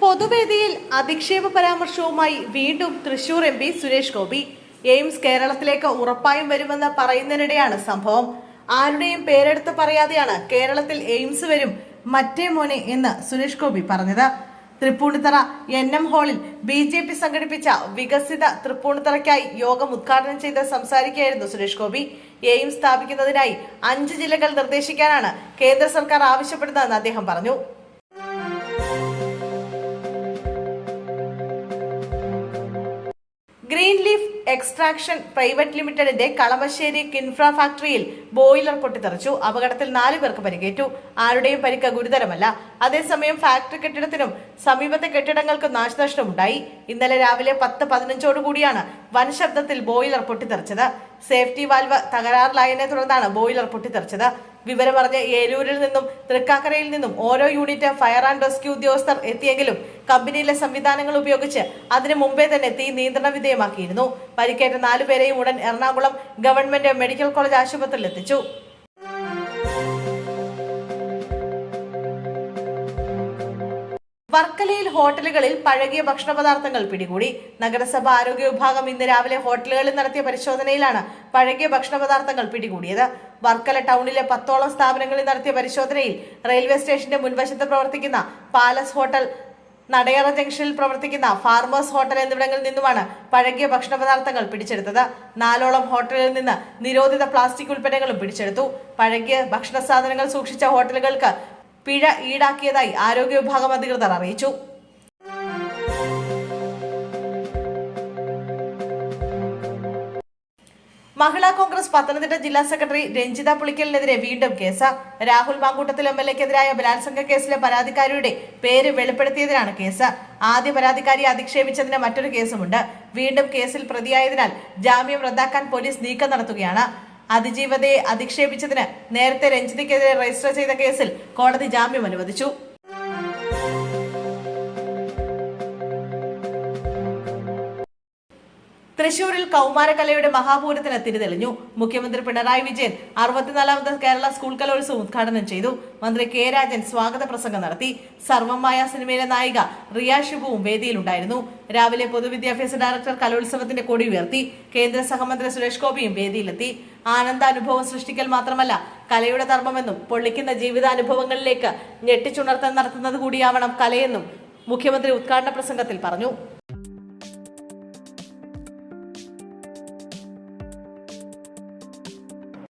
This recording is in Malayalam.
പൊതുവേദിയിൽ അധിക്ഷേപ പരാമർശവുമായി വീണ്ടും Thrissur M P Suresh Gopi. AIIMS കേരളത്തിലേക്ക് ഉറപ്പായും വരുമെന്ന് പറയുന്നതിനിടെയാണ് സംഭവം. ആരുടെയും പേരെടുത്ത് പറയാതെയാണ് കേരളത്തിൽ എയിംസ് വരും മറ്റേ മോനെ എന്ന് സുരേഷ് ഗോപി പറഞ്ഞത്. തൃപ്പൂണിത്തറ NM ഹാളിൽ BJP സംഘടിപ്പിച്ച വികസിത തൃപ്പൂണിത്തറയ്ക്കായി യോഗം ഉദ്ഘാടനം ചെയ്ത് സംസാരിക്കുകയായിരുന്നു സുരേഷ് ഗോപി. എയിംസ് സ്ഥാപിക്കുന്നതിനായി 5 ജില്ലകൾ നിർദ്ദേശിക്കാനാണ് കേന്ദ്ര സർക്കാർ ആവശ്യപ്പെടുന്നതെന്ന് അദ്ദേഹം പറഞ്ഞു. ഗ്രീൻ ലീഫ് എക്സ്ട്രാക്ഷൻ പ്രൈവറ്റ് ലിമിറ്റഡിന്റെ കളമശ്ശേരി കിൻഫ്ര ഫാക്ടറിയിൽ ബോയിലർ പൊട്ടിത്തെറിച്ചു. അപകടത്തിൽ 4 പേർക്ക് പരിക്കേറ്റു. ആരുടെയും പരിക്ക് ഗുരുതരമല്ല. അതേസമയം ഫാക്ടറി കെട്ടിടത്തിനും സമീപത്തെ കെട്ടിടങ്ങൾക്കും നാശനഷ്ടമുണ്ടായി. ഇന്നലെ രാവിലെ 10:15 കൂടിയാണ് വൻ ശബ്ദത്തിൽ ബോയിലർ പൊട്ടിത്തെറിച്ചത്. സേഫ്റ്റി വാൽവ് തകരാറിലായതിനെ തുടർന്നാണ് ബോയിലർ പൊട്ടിത്തെറിച്ചത്. വിവരമറിഞ്ഞ് ഏലൂരിൽ നിന്നും തൃക്കാക്കരയിൽ നിന്നും ഓരോ യൂണിറ്റ് ഫയർ ആൻഡ് റെസ്ക്യൂ ഉദ്യോഗസ്ഥർ എത്തിയെങ്കിലും കമ്പനിയിലെ സംവിധാനങ്ങൾ ഉപയോഗിച്ച് അതിനു മുമ്പേ തന്നെ തീ നിയന്ത്രണ വിധേയമാക്കിയിരുന്നു. പരിക്കേറ്റ 4 പേരെയും ഉടൻ എറണാകുളം ഗവൺമെന്റ് മെഡിക്കൽ കോളേജ് ആശുപത്രിയിൽ എത്തിച്ചു. വർക്കലയിൽ ഹോട്ടലുകളിൽ പഴകിയ ഭക്ഷണ പദാർത്ഥങ്ങൾ പിടികൂടി. നഗരസഭ ആരോഗ്യ വിഭാഗം ഇന്ന് രാവിലെ ഹോട്ടലുകളിൽ നടത്തിയ പരിശോധനയിലാണ് പഴകിയ ഭക്ഷണ പദാർത്ഥങ്ങൾ പിടികൂടിയത്. വർക്കല ടൗണിലെ 10ഓളം സ്ഥാപനങ്ങളിൽ നടത്തിയ പരിശോധനയിൽ റെയിൽവേ സ്റ്റേഷന്റെ മുൻവശത്ത് പ്രവർത്തിക്കുന്ന പാലസ് ഹോട്ടൽ, നടയറ ജംഗ്ഷനിൽ പ്രവർത്തിക്കുന്ന ഫാർമേഴ്സ് ഹോട്ടൽ എന്നിവിടങ്ങളിൽ നിന്നുമാണ് പഴകിയ ഭക്ഷണ പദാർത്ഥങ്ങൾ പിടിച്ചെടുത്തത്. 4ഓളം ഹോട്ടലിൽ നിന്ന് നിരോധിത പ്ലാസ്റ്റിക് ഉൽപ്പന്നങ്ങളും പിടിച്ചെടുത്തു. പഴകിയ ഭക്ഷണ സാധനങ്ങൾ സൂക്ഷിച്ച ഹോട്ടലുകൾക്ക് പിഴ ഈടാക്കിയതായി ആരോഗ്യ വിഭാഗം അധികൃതർ അറിയിച്ചു. മഹിളാ കോൺഗ്രസ് പത്തനംതിട്ട ജില്ലാ സെക്രട്ടറി രഞ്ജിത പുളിക്കലിനെതിരെ വീണ്ടും കേസ്. രാഹുൽ മാങ്കൂട്ടത്തിൽ MLA-ക്കെതിരായ ബലാത്സംഗ കേസിലെ പരാതിക്കാരിയുടെ പേര് വെളിപ്പെടുത്തിയതിനാണ് കേസ്. ആദ്യ പരാതിക്കാരിയെ അധിക്ഷേപിച്ചതിന് മറ്റൊരു കേസുമുണ്ട്. വീണ്ടും കേസിൽ പ്രതിയായതിനാൽ ജാമ്യം റദ്ദാക്കാൻ പോലീസ് നീക്കം നടത്തുകയാണ്. അതിജീവതയെ അധിക്ഷേപിച്ചതിന് നേരത്തെ രഞ്ജിതയ്ക്കെതിരെ രജിസ്റ്റർ ചെയ്ത കേസിൽ കോടതി ജാമ്യം അനുവദിച്ചു. തൃശൂരിൽ കൗമാരകലയുടെ മഹാപൂരത്തിന് തിരിതെളിഞ്ഞു. മുഖ്യമന്ത്രി പിണറായി വിജയൻ 64ാമത് കേരള സ്കൂൾ കലോത്സവം ഉദ്ഘാടനം ചെയ്തു. മന്ത്രി K. രാജൻ സ്വാഗത പ്രസംഗം നടത്തി. സർവമായ സിനിമയിലെ നായിക റിയ ഷിബുവും വേദിയിലുണ്ടായിരുന്നു. രാവിലെ പൊതുവിദ്യാഭ്യാസ ഡയറക്ടർ കലോത്സവത്തിന്റെ കൊടി ഉയർത്തി. കേന്ദ്ര സഹമന്ത്രി സുരേഷ് ഗോപിയും വേദിയിലെത്തി. ആനന്ദാനുഭവം സൃഷ്ടിക്കൽ മാത്രമല്ല കലയുടെ ധർമ്മമെന്നും പൊള്ളിക്കുന്ന ജീവിതാനുഭവങ്ങളിലേക്ക് ഞെട്ടിച്ചുണർത്താൻ നടത്തുന്നത് കൂടിയാവണം കലയെന്നും മുഖ്യമന്ത്രി ഉദ്ഘാടന പ്രസംഗത്തിൽ പറഞ്ഞു.